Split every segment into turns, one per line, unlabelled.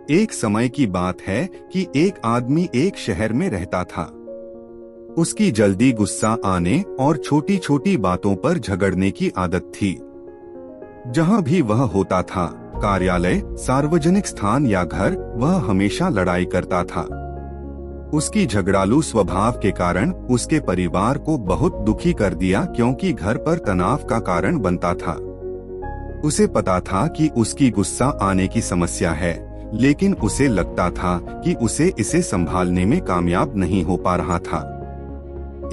एक समय की बात है कि एक आदमी एक शहर में रहता था। उसकी जल्दी गुस्सा आने और छोटी छोटी बातों पर झगड़ने की आदत थी। जहां भी वह होता था, कार्यालय, सार्वजनिक स्थान या घर, वह हमेशा लड़ाई करता था। उसकी झगड़ालू स्वभाव के कारण उसके परिवार को बहुत दुखी कर दिया, क्योंकि घर पर तनाव का कारण बनता था। उसे पता था कि उसकी गुस्सा आने की समस्या है, लेकिन उसे लगता था कि उसे इसे संभालने में कामयाब नहीं हो पा रहा था।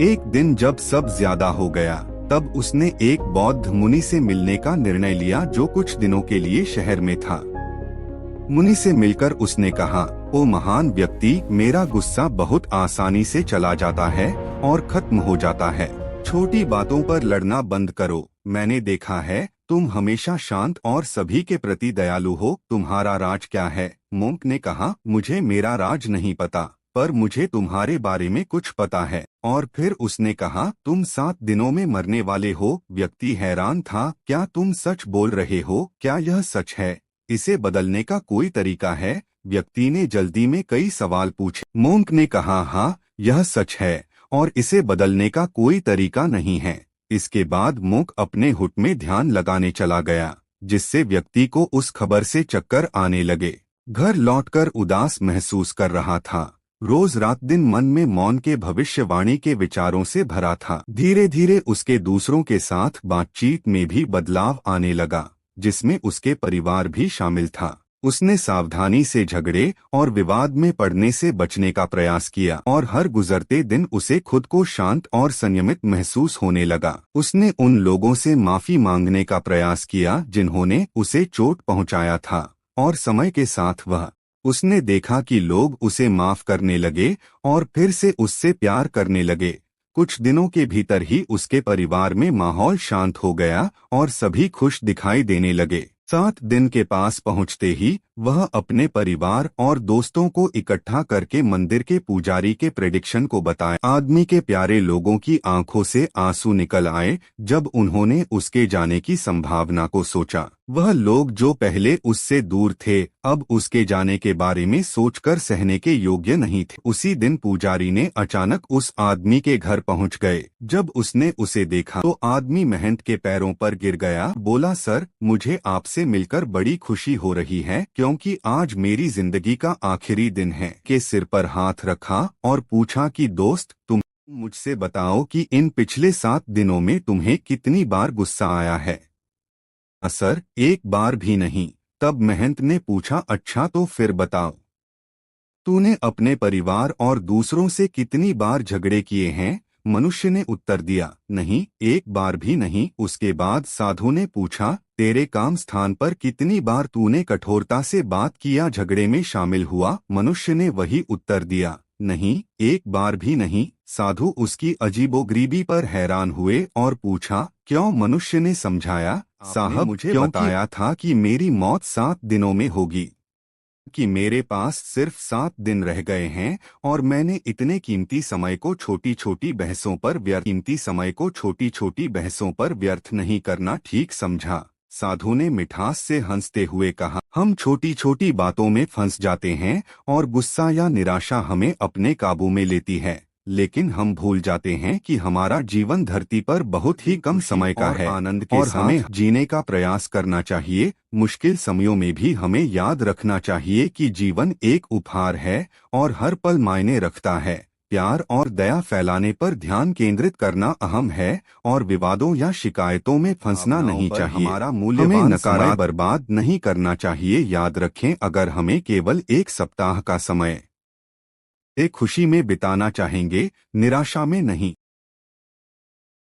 एक दिन जब सब ज्यादा हो गया, तब उसने एक बौद्ध मुनि से मिलने का निर्णय लिया, जो कुछ दिनों के लिए शहर में था। मुनि से मिलकर उसने कहा, ओ महान व्यक्ति, मेरा गुस्सा बहुत आसानी से चला जाता है और खत्म हो जाता है। छोटी बातों पर लड़ना बंद करो। मैंने देखा है तुम हमेशा शांत और सभी के प्रति दयालु हो। तुम्हारा राज क्या है? मोंक ने कहा, मुझे मेरा राज नहीं पता, पर मुझे तुम्हारे बारे में कुछ पता है। और फिर उसने कहा, तुम 7 दिनों में मरने वाले हो। व्यक्ति हैरान था, क्या तुम सच बोल रहे हो? क्या यह सच है? इसे बदलने का कोई तरीका है? व्यक्ति ने जल्दी में कई सवाल पूछे। मोंक ने कहा, हाँ, यह सच है और इसे बदलने का कोई तरीका नहीं है। इसके बाद मोंक अपने हुट में ध्यान लगाने चला गया, जिससे व्यक्ति को उस खबर से चक्कर आने लगे। घर लौटकर उदास महसूस कर रहा था। रोज रात दिन मन में मौन के भविष्यवाणी के विचारों से भरा था। धीरे धीरे उसके दूसरों के साथ बातचीत में भी बदलाव आने लगा, जिसमें उसके परिवार भी शामिल था। उसने सावधानी से झगड़े और विवाद में पड़ने से बचने का प्रयास किया, और हर गुजरते दिन उसे खुद को शांत और संयमित महसूस होने लगा। उसने उन लोगों से माफी मांगने का प्रयास किया जिन्होंने उसे चोट पहुंचाया था, और समय के साथ उसने देखा कि लोग उसे माफ करने लगे और फिर से उससे प्यार करने लगे। कुछ दिनों के भीतर ही उसके परिवार में माहौल शांत हो गया और सभी खुश दिखाई देने लगे। 7 दिन के पास पहुंचते ही वह अपने परिवार और दोस्तों को इकट्ठा करके मंदिर के पुजारी के प्रेडिक्शन को बताया। आदमी के प्यारे लोगों की आंखों से आंसू निकल आए जब उन्होंने उसके जाने की संभावना को सोचा। वह लोग जो पहले उससे दूर थे, अब उसके जाने के बारे में सोचकर सहने के योग्य नहीं थे। उसी दिन पुजारी ने अचानक उस आदमी के घर पहुंच गए। जब उसने उसे देखा तो आदमी महंत के पैरों पर गिर गया। बोला, सर, मुझे आपसे मिलकर बड़ी खुशी हो रही है, क्योंकि आज मेरी जिंदगी का आखिरी दिन है। के सिर पर हाथ रखा और पूछा कि दोस्त, तुम मुझसे बताओ कि इन पिछले 7 दिनों में तुम्हें कितनी बार गुस्सा आया है? सर, एक बार भी नहीं। तब महंत ने पूछा, अच्छा तो फिर बताओ, तूने अपने परिवार और दूसरों से कितनी बार झगड़े किए हैं? मनुष्य ने उत्तर दिया, नहीं, एक बार भी नहीं। उसके बाद साधु ने पूछा, तेरे काम स्थान पर कितनी बार तूने कठोरता से बात किया, झगड़े में शामिल हुआ? मनुष्य ने वही उत्तर दिया, नहीं, एक बार भी नहीं। साधु उसकी अजीबोगरीबी पर हैरान हुए और पूछा, क्यों? मनुष्य ने समझाया, साहब, मुझे बताया था कि मेरी मौत 7 दिनों में होगी, कि मेरे पास सिर्फ 7 दिन रह गए हैं, और मैंने इतने कीमती समय को छोटी छोटी बहसों पर व्यर्थ नहीं करना ठीक समझा। साधु ने मिठास से हंसते हुए कहा, हम छोटी छोटी बातों में फंस जाते हैं और गुस्सा या निराशा हमें अपने काबू में लेती है, लेकिन हम भूल जाते हैं कि हमारा जीवन धरती पर बहुत ही कम समय का है, आनंद के साथ हमें जीने का प्रयास करना चाहिए। मुश्किल समयों में भी हमें याद रखना चाहिए कि जीवन एक उपहार है और हर पल मायने रखता है। प्यार और दया फैलाने पर ध्यान केंद्रित करना अहम है, और विवादों या शिकायतों में फंसना नहीं चाहिए। हमारा मूल्यवान समय बर्बाद नहीं करना चाहिए। याद रखें, अगर हमें केवल 1 सप्ताह का समय एक खुशी में बिताना चाहेंगे, निराशा में नहीं।